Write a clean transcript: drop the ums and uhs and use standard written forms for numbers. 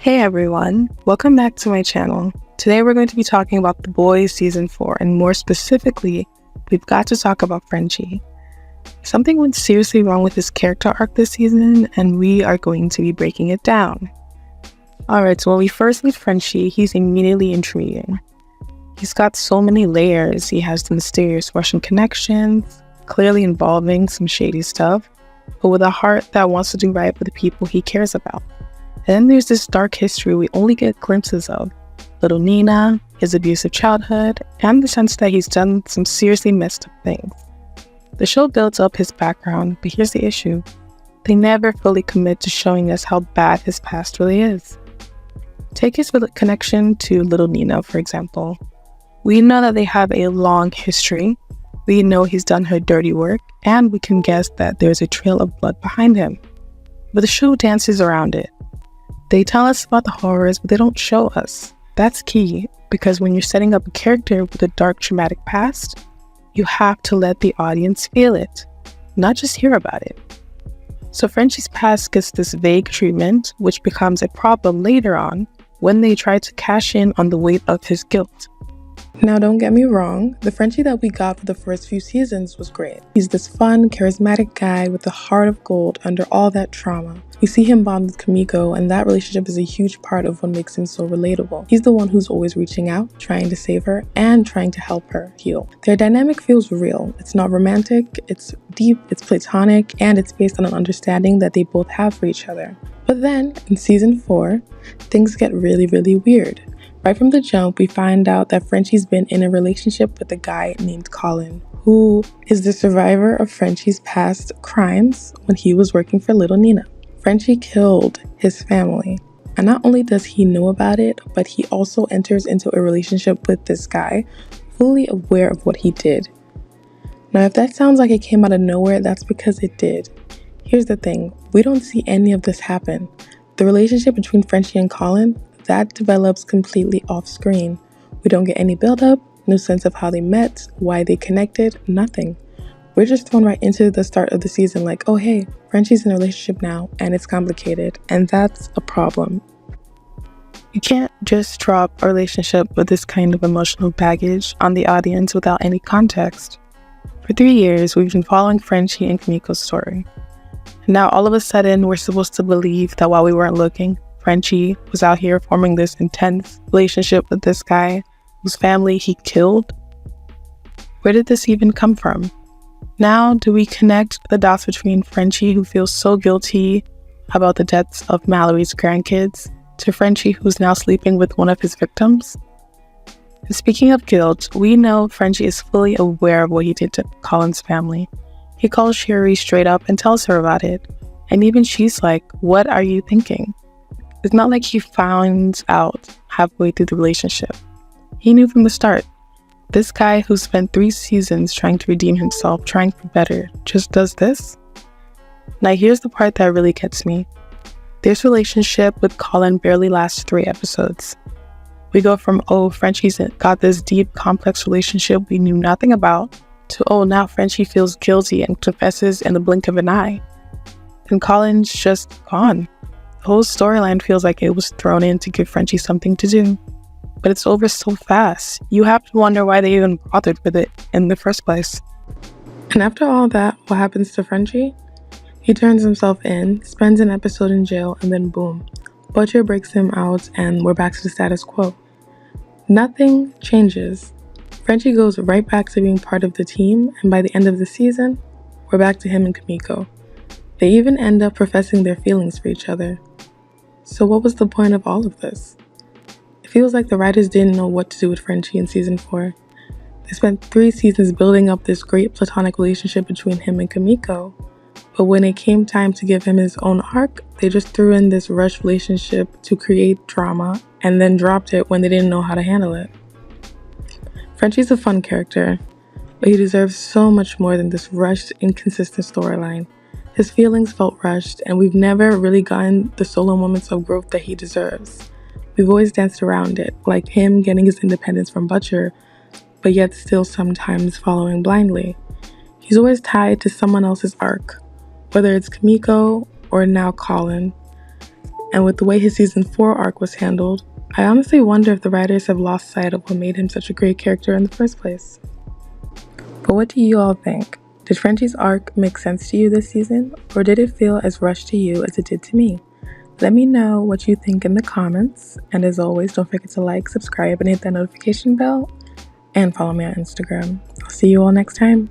Hey everyone, welcome back to my channel. Today we're going to be talking about The Boys Season 4, and more specifically, we've got to talk about Frenchie. Something went seriously wrong with his character arc this season, and we are going to be breaking it down. Alright, so when we first meet Frenchie, he's immediately intriguing. He's got so many layers. He has the mysterious Russian connections, clearly involving some shady stuff, but with a heart that wants to do right for the people he cares about. And then there's this dark history we only get glimpses of. Little Nina, his abusive childhood, and the sense that he's done some seriously messed up things. The show builds up his background, but here's the issue. They never fully commit to showing us how bad his past really is. Take his connection to Little Nina, for example. We know that they have a long history. We know he's done her dirty work, and we can guess that there's a trail of blood behind him. But the show dances around it. They tell us about the horrors, but they don't show us. That's key, because when you're setting up a character with a dark, traumatic past, you have to let the audience feel it, not just hear about it. So Frenchie's past gets this vague treatment, which becomes a problem later on when they try to cash in on the weight of his guilt. Now, don't get me wrong, the Frenchie that we got for the first few seasons was great. He's this fun, charismatic guy with a heart of gold under all that trauma. We see him bond with Kimiko, and that relationship is a huge part of what makes him so relatable. He's the one who's always reaching out, trying to save her, and trying to help her heal. Their dynamic feels real. It's not romantic, it's deep, it's platonic, and it's based on an understanding that they both have for each other. But then, in season 4, things get really weird. Right from the jump, we find out that Frenchie's been in a relationship with a guy named Colin, who is the survivor of Frenchie's past crimes when he was working for Little Nina. Frenchie killed his family, and not only does he know about it, but he also enters into a relationship with this guy, fully aware of what he did. Now, if that sounds like it came out of nowhere, that's because it did. Here's the thing, we don't see any of this happen. The relationship between Frenchie and Colin, that develops completely off screen. We don't get any build-up, no sense of how they met, why they connected, nothing. We're just thrown right into the start of the season like, oh hey, Frenchie's in a relationship now, and it's complicated, and that's a problem. You can't just drop a relationship with this kind of emotional baggage on the audience without any context. For 3 years, we've been following Frenchie and Kimiko's story. And now all of a sudden, we're supposed to believe that while we weren't looking, Frenchie was out here forming this intense relationship with this guy whose family he killed. Where did this even come from? Now, do we connect the dots between Frenchie, who feels so guilty about the deaths of Mallory's grandkids, to Frenchie, who's now sleeping with one of his victims? And speaking of guilt, we know Frenchie is fully aware of what he did to Colin's family. He calls Sherry straight up and tells her about it. And even she's like, what are you thinking? It's not like he found out halfway through the relationship. He knew from the start. This guy who spent 3 seasons trying to redeem himself, trying for better, just does this? Now here's the part that really gets me. This relationship with Colin barely lasts 3 episodes. We go from, oh, Frenchie's got this deep, complex relationship we knew nothing about, to, oh, now Frenchie feels guilty and confesses in the blink of an eye. And Colin's just gone. The whole storyline feels like it was thrown in to give Frenchie something to do. But it's over so fast. You have to wonder why they even bothered with it in the first place. And after all that, what happens to Frenchie? He turns himself in, spends an episode in jail, and then boom. Butcher breaks him out and we're back to the status quo. Nothing changes. Frenchie goes right back to being part of the team, and by the end of the season, we're back to him and Kimiko. They even end up professing their feelings for each other. So what was the point of all of this? It feels like the writers didn't know what to do with Frenchie in season 4. They spent 3 seasons building up this great platonic relationship between him and Kimiko, but when it came time to give him his own arc, they just threw in this rushed relationship to create drama and then dropped it when they didn't know how to handle it. Frenchie's a fun character, but he deserves so much more than this rushed, inconsistent storyline. His feelings felt rushed, and we've never really gotten the solo moments of growth that he deserves. We've always danced around it, like him getting his independence from Butcher, but yet still sometimes following blindly. He's always tied to someone else's arc, whether it's Kimiko or now Colin. And with the way his season 4 arc was handled, I honestly wonder if the writers have lost sight of what made him such a great character in the first place. But what do you all think? Did Frenchie's arc make sense to you this season, or did it feel as rushed to you as it did to me? Let me know what you think in the comments, and as always, don't forget to like, subscribe, and hit that notification bell, and follow me on Instagram. I'll see you all next time.